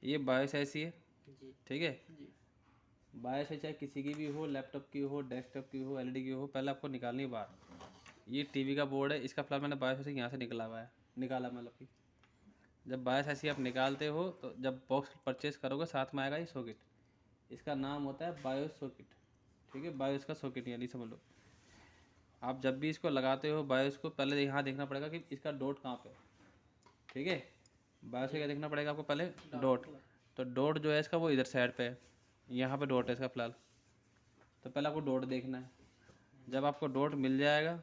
ये बायोस ऐसी है, जी ठीक है। जी। बायोस है चाहे किसी की भी हो, लैपटॉप की हो, डेस्कटॉप की हो, एलईडी की हो, पहले आपको निकालनी है बाहर। ये टीवी का बोर्ड है, इसका फिलहाल मैंने बायोस यहाँ से निकला हुआ है, निकाला मतलब कि जब बायोस ऐसी आप निकालते हो तो जब बॉक्स परचेज करोगे साथ में आएगा ये सॉकेट। इसका नाम होता है बायोस सॉकेट, ठीक है। बायोस का सॉकेट यानी समझ लो। आप जब भी इसको लगाते हो बायोस को, पहले यहाँ देखना पड़ेगा कि इसका डॉट कहाँ पे है, ठीक है। बायोस का क्या देखना पड़ेगा आपको, पहले डॉट। तो डॉट जो है इसका वो इधर साइड पे है, यहाँ पे डॉट है इसका फिलहाल। तो पहले आपको डॉट देखना है। जब आपको डॉट मिल जाएगा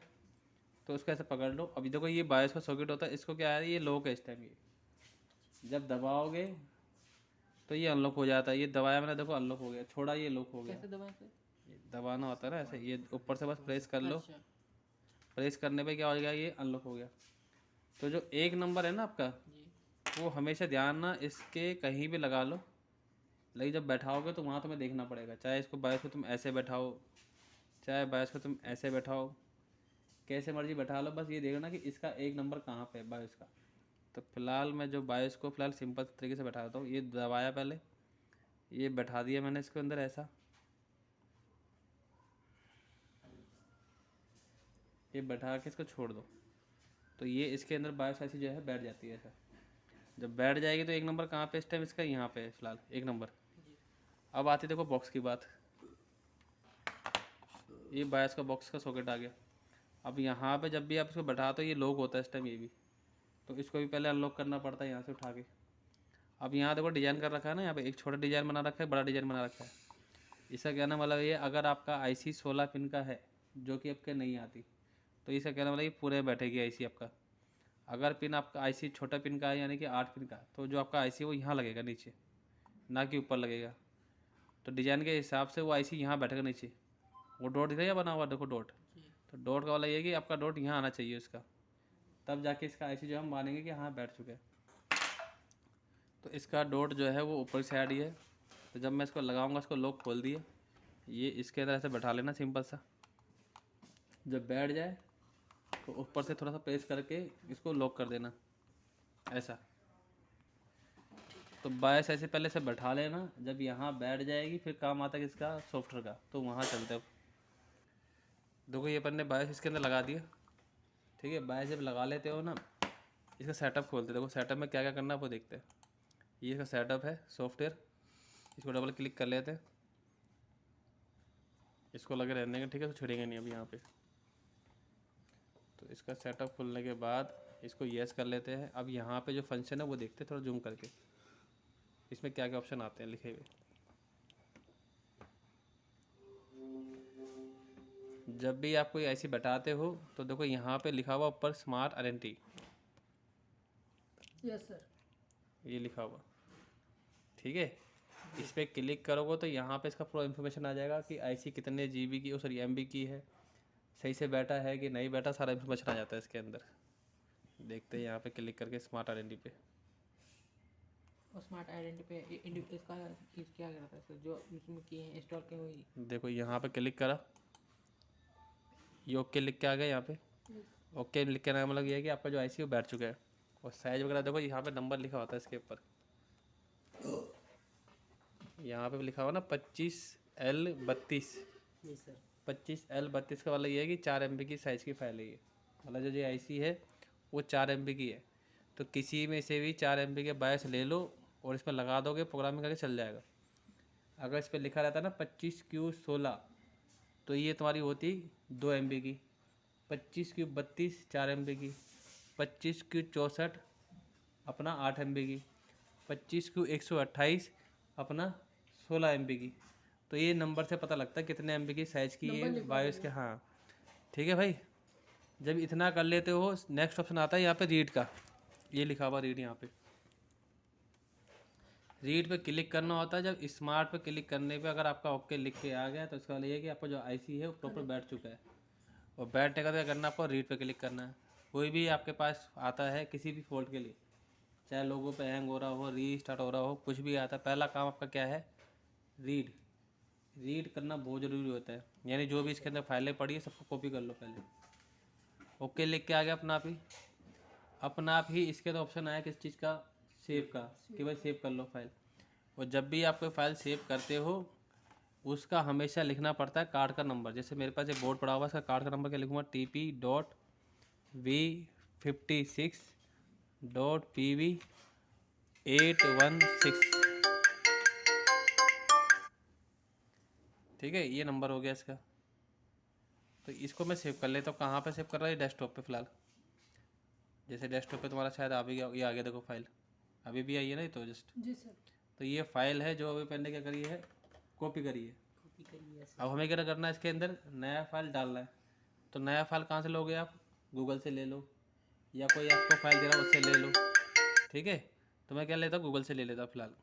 तो उसको ऐसे पकड़ लो। अभी देखो ये बायोस का सॉकेट होता है, इसको क्या है, ये लॉक है इस टाइम। ये जब दबाओगे तो ये अनलॉक हो जाता है। ये दबाया मैंने, देखो अनलॉक हो गया, छोड़ा ये लॉक हो गया। कैसे दबाएं सर? ये दबाना होता है ना ऐसे, ये ऊपर से बस प्रेस कर लो। अच्छा प्रेस करने पे क्या हो गया, ये अनलॉक हो गया। तो जो एक नंबर है ना आपका, जी। वो हमेशा ध्यान ना इसके कहीं भी लगा लो, लेकिन जब बैठाओगे तो वहाँ तुम्हें देखना पड़ेगा। चाहे इसको बायोस को तुम ऐसे बैठाओ, चाहे बायोस को तुम ऐसे बैठाओ, कैसे मर्जी बैठा लो, बस ये देखना कि इसका एक नंबर कहाँ पे है बायोस का। तो फिलहाल मैं जो बायोस को फिलहाल सिंपल तरीके से बैठा देता हूँ। ये दबाया पहले, ये बैठा दिया मैंने इसके अंदर ऐसा, ये बैठा के इसको छोड़ दो। तो ये इसके अंदर बायोस ऐसी जो है बैठ जाती है ऐसा। जब बैठ जाएगी तो एक नंबर कहाँ पे इस टाइम इसका, यहाँ पे है फिलहाल एक नंबर। जी अब आती देखो बॉक्स की बात। ये बायोस का बॉक्स का सॉकेट आ गया। अब यहाँ पे जब भी आप इसको बैठाते हो ये लॉक होता है इस टाइम ये भी, तो इसको भी पहले अनलॉक करना पड़ता है यहाँ से उठा के। अब यहाँ देखो डिजाइन कर रखा है ना, यहाँ पे एक छोटा डिजाइन बना रखा है, बड़ा डिजाइन बना रखा है। इसका कहना मतलब ये, अगर आपका आईसी 16 पिन का है जो कि आपके नहीं आती, तो इसका कहना मतलब ये पूरे बैठेगी आईसी आपका। अगर पिन आपका आईसी छोटा पिन का है यानी कि 8 पिन का, तो जो आपका आईसी वो यहाँ लगेगा नीचे, ना कि ऊपर लगेगा। तो डिजाइन के हिसाब से वो आईसी यहाँ बैठेगा नीचे। वो डॉट दिख रहा है बना हुआ, देखो डॉट। जी। तो डॉट का वाला ये है कि आपका डॉट यहाँ आना चाहिए उसका, तब जाके इसका आईसी जो हम मानेंगे कि हाँ बैठ चुका है। तो इसका डॉट जो है वो ऊपर साइड ही है। तो जब मैं इसको लगाऊंगा, इसको लॉक खोल दिए, ये इसके अंदर ऐसे बैठा लेना सिंपल सा। जब बैठ जाए तो ऊपर से थोड़ा सा प्रेस करके इसको लॉक कर देना ऐसा। तो बायस ऐसे पहले से बैठा लेना, जब यहाँ बैठ जाएगी फिर काम आता है किसका, सॉफ्टवेयर का। तो वहाँ चलते हो। देखो ये अपन ने बायस इसके अंदर लगा दिया, ठीक है। बायस जब लगा लेते हो ना, इसका सेटअप खोलते। देखो सेटअप में क्या क्या करना है वो देखते हैं। ये इसका सेटअप है सॉफ्टवेयर, इसको डबल क्लिक कर लेते हैं। इसको लगे रहने का, ठीक है, तो छुड़ेंगे नहीं अभी यहाँ पे। तो इसका सेटअप खुलने के बाद इसको येस कर लेते हैं। अब यहाँ पे जो फंक्शन है वो देखते हैं थोड़ा जूम करके, इसमें क्या क्या ऑप्शन आते हैं लिखे हुए। जब भी आप कोई ऐसी बैठाते हो तो देखो यहाँ पे लिखा हुआ ऊपर स्मार्ट आइडेंटिटी, यस सर। ये लिखा हुआ, ठीक है। इस पर क्लिक करोगे तो यहाँ पे इसका पूरा इन्फॉर्मेशन आ जाएगा कि आईसी कितने जीबी की, सॉरी एमबी की है, सही से बैठा है कि नहीं बैठा, सारा इन्फॉर्मेशन आ जाता है इसके अंदर। देखते हैं यहाँ पे क्लिक करके स्मार्ट आइडेंटिटी पे। और स्मार्ट आइडेंटिटी पे इसका क्या करता है सर, जो इसमें किए हैं इंस्टॉल किए हुए? देखो यहाँ पे क्लिक करा, ये ओके लिख के आ गया यहाँ पे। ओके लिख के ना मतलब ये है कि आपका जो आईसी वो बैठ चुका है। और साइज वगैरह देखो यहाँ पे नंबर लिखा होता है इसके ऊपर, यहाँ पे लिखा हुआ ना 25L32। जी सर। 25L32 का वाला ये है कि 4 MB की साइज़ की फाइल है ये, मतलब जो आईसी है वो 4 MB की है। तो किसी में से भी 4 MB के बायस ले लो और इसमें लगा दोगे, प्रोग्रामिंग करके चल जाएगा। अगर इस पर लिखा रहता है ना 25Q16, तो ये तुम्हारी होती 2 MB की। 25Q32 4 MB की। 25Q64 अपना 8 MB की। 25Q128 अपना 16 MB की। तो ये नंबर से पता लगता है कितने MB की साइज़ की ये बायोस के। हाँ ठीक है भाई। जब इतना कर लेते हो, नेक्स्ट ऑप्शन आता है यहाँ पे रीड का, ये लिखा हुआ रीड। यहाँ पे रीड पे क्लिक करना होता है। जब स्मार्ट पे क्लिक करने पे अगर आपका ओके लिख के आ गया तो इसका मतलब ये है कि आपका जो आईसी है वो प्रॉपर बैठ चुका है। और बैठने का क्या करना है, आपको रीड पे क्लिक करना है। कोई भी आपके पास आता है किसी भी फॉल्ट के लिए, चाहे लोगों पे हैंग हो रहा हो, रीस्टार्ट हो रहा हो, कुछ भी आता है, पहला काम आपका क्या है, रीड। रीड करना बहुत ज़रूरी होता है। यानी जो भी इसके अंदर फाइलें पड़ी है सबको कॉपी कर लो पहले। ओके लिख के आ गया अपना आप ही, अपना आप ही। इसके तो ऑप्शन आया किस चीज़ का, सेव का, कि भाई सेव कर लो फाइल। और जब भी आप कोई फाइल सेव करते हो उसका हमेशा लिखना पड़ता है कार्ड का नंबर। जैसे मेरे पास एक बोर्ड पड़ा हुआ है, इसका कार्ड का नंबर क्या लिखूँगा, TP.V56.PV816। ठीक है, ये नंबर हो गया इसका। तो इसको मैं सेव कर लेता हूँ। कहाँ पे सेव कर रहा है, डेस्कटॉप पे फ़िलहाल। जैसे डेस्कटॉप पे तुम्हारा शायद आ भी गया, ये आ गया देखो फाइल, अभी भी आई है ना ये तो जस्ट। जी सर। तो ये फाइल है जो अभी मैंने क्या करी है, कॉपी करी है। कॉपी करिए सर। अब हमें क्या करना है, इसके अंदर नया फाइल डालना है। तो नया फाइल कहाँ से लोगे आप, गूगल से ले लो, या कोई आपको फाइल दे रहा है उससे ले लो। ठीक है, तो मैं क्या लेता हूँ, गूगल से ले लेता हूँ फ़िलहाल।